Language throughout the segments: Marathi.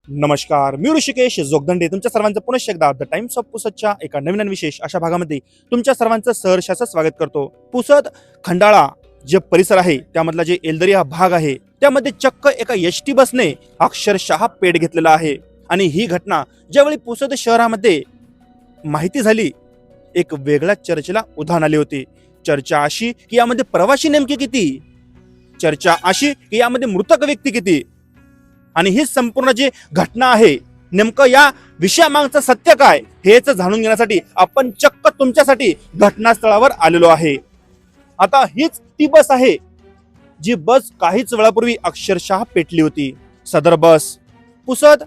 नमस्कार, मी ऋषिकेश जोगदंडे तुमच्या सर्वांचं पुनश्च एकदा द टाइम्स ऑफ पुसदच्या एका नवीन आणि विशेष अशा भागामध्ये तुमच्या सर्वांचं सहर्ष असं स्वागत करतो. पुसद खंडाळा जे परिसर आहे त्यामधला जे एलदरी हा भाग आहे त्यामध्ये चक्क एका एसटी बसने अक्षरशः पेट घेतलेला आहे. आणि ही घटना ज्यावेळी पुसद शहरामध्ये माहिती झाली एक वेगळ्या चर्चेला उधाण आली होती. चर्चा अशी की यामध्ये प्रवासी नेमके किती, चर्चा अशी की यामध्ये मृतक व्यक्ती किती, आणि ही संपूर्ण जी घटना आहे नेमकं या विषयामागचं सत्य काय हेच जाणून घेण्यासाठी आपण चक्क तुमच्यासाठी घटनास्थळावर आलेलो आहे. आता हीच ती बस आहे जी बस काहीच वेळापूर्वी अक्षरशः पेटली होती. सदर बस पुसद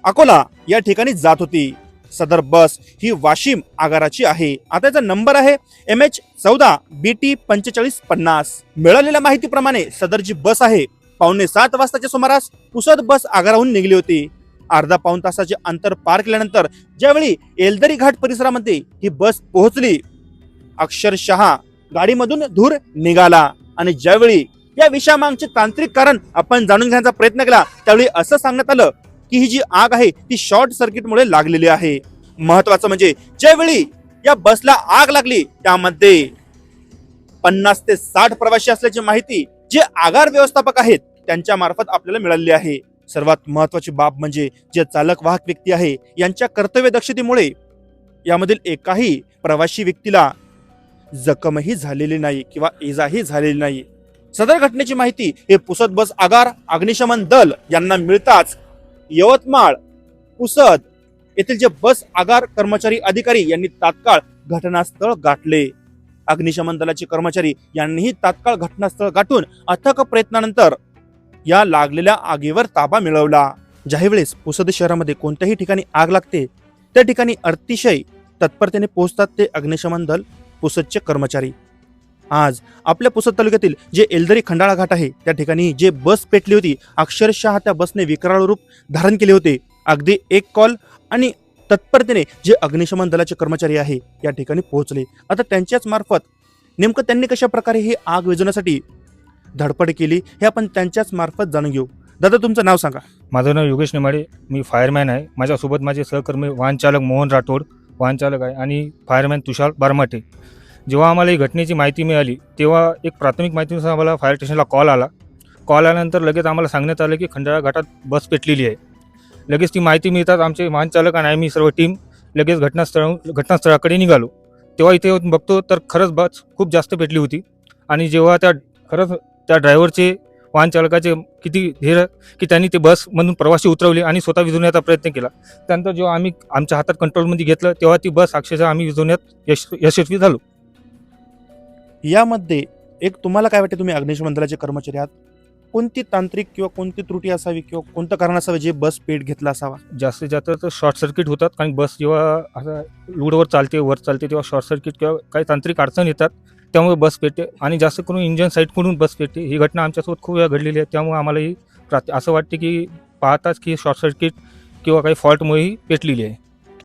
अकोला या ठिकाणी जात होती. सदर बस ही वाशिम आगाराची आहे. आता याचा नंबर आहे MH14 BT4550. मिळालेल्या माहितीप्रमाणे सदर जी बस आहे 6:45 वाजताच्या सुमारास पुसद बस आगाराहून निघली होती. अर्धा पाऊण तासाचे अंतर पार केल्यानंतर ज्यावेळी एलदरी घाट परिसरामध्ये ही बस पोहोचली अक्षरशः गाडीमधून धूर निघाला. आणि ज्यावेळी या विषयामागचे तांत्रिक कारण आपण जाणून घेण्याचा प्रयत्न केला त्यावेळी असं सांगण्यात आलं की ही जी आग आहे ती शॉर्ट सर्किटमुळे लागलेली आहे. महत्वाचं म्हणजे ज्यावेळी या बसला आग लागली त्यामध्ये 50 ते 60 प्रवासी असल्याची माहिती जे आगार व्यवस्थापक आहेत त्यांच्या मार्फत आपल्याला मिळाली आहे. सर्वात महत्वाची बाब म्हणजे जे चालक वाहक व्यक्ती आहे यांच्या कर्तव्य दक्षतेमुळे यामधील एकाही प्रवासी व्यक्तीला जखमही झालेली नाही किंवा इजाही झालेली नाही. सदर घटनेची माहिती हे पुसद बस आगार अग्निशमन दल यांना मिळताच यवतमाळ पुसद येथील जे बस आगार कर्मचारी अधिकारी यांनी तात्काळ घटनास्थळ गाठले. अग्निशमन दलाचे कर्मचारी यांनीही तात्काळ घटनास्थळ गाठून अथक प्रयत्नानंतर या लागलेल्या आगीवर ताबा मिळवला. ज्यावेळेस पुसद शहरामध्ये कोणत्याही ठिकाणी आग लागते त्या ठिकाणी अतिशय तत्परतेने पोहोचतात ते अग्निशमन दल पुसदचे कर्मचारी. आज आपल्या पुसद तालुक्यातील जे एलदरी खंडाळा घाट आहे त्या ठिकाणी जे बस पेटली होती अक्षरशः त्या बसने विकराळ रूप धारण केले होते. अगदी एक कॉल आणि तत्परतेने जे अग्निशमन दलाचे कर्मचारी आहे या ठिकाणी पोहोचले. आता त्यांच्याच मार्फत नेमकं त्यांनी कशा प्रकारे ही आग विझवण्यासाठी धडपड केली हे आपण त्यांच्याच मार्फत जाणून घेऊ. दादा तुमचं नाव सांगा. माझं नाव योगेश नेमाडे, मी फायरमॅन आहे. माझ्यासोबत माझे सहकर्मी वाहन चालक मोहन राठोड वाहन चालक आहे आणि फायरमॅन तुषार बारमाटे. जेव्हा आम्हाला ही घटनेची माहिती मिळाली तेव्हा एक प्राथमिक माहितीनुसार आम्हाला फायर स्टेशनला कॉल आल्यानंतर लगेच आम्हाला सांगण्यात आलं की खंडाळा घाटात बस पेटलेली आहे. लगेच ती माहिती मिळतात आमचे वाहन चालक आणि आम्ही सर्व टीम लगेच घटनास्थळाकडे निघालो. तेव्हा इथे येऊन बघतो तर खरंच बस खूप जास्त पेटली होती. आणि जेव्हा त्या ड्रायव्हरचे वाहन चालकाचे किती धीर की त्यांनी ते बसमधून प्रवासी उतरवले आणि स्वतः विझवण्याचा प्रयत्न केला. त्यानंतर जेव्हा आम्ही आमच्या हातात कंट्रोलमध्ये घेतलं तेव्हा ती बस अक्षरशः आम्ही विझवण्यात यशस्वी झालो. यामध्ये एक तुम्हाला काय वाटते, तुम्ही अग्निशमन दलाचे कर्मचारी आहात, कोणती तांत्रिक किंवा कोणती त्रुटी असावी किंवा कोणतं कारण असावं जे बस पेट घेतला असावा? जास्तीत जास्त तर शॉर्ट सर्किट होतात कारण बस जेव्हा असं लूडवर चालते वर चालते तेव्हा शॉर्ट सर्किट किंवा काही तांत्रिक अडचण येतात त्यामुळे बस पेटते. आणि जास्त करून इंजन साईडकडून बस पेटते. ही घटना आमच्यासोबत खूप वेळा घडलेली आहे. त्यामुळे आम्हाला ही असं वाटते की पाहताच की शॉर्ट सर्किट किंवा काही फॉल्टमुळेही पेटलेली आहे.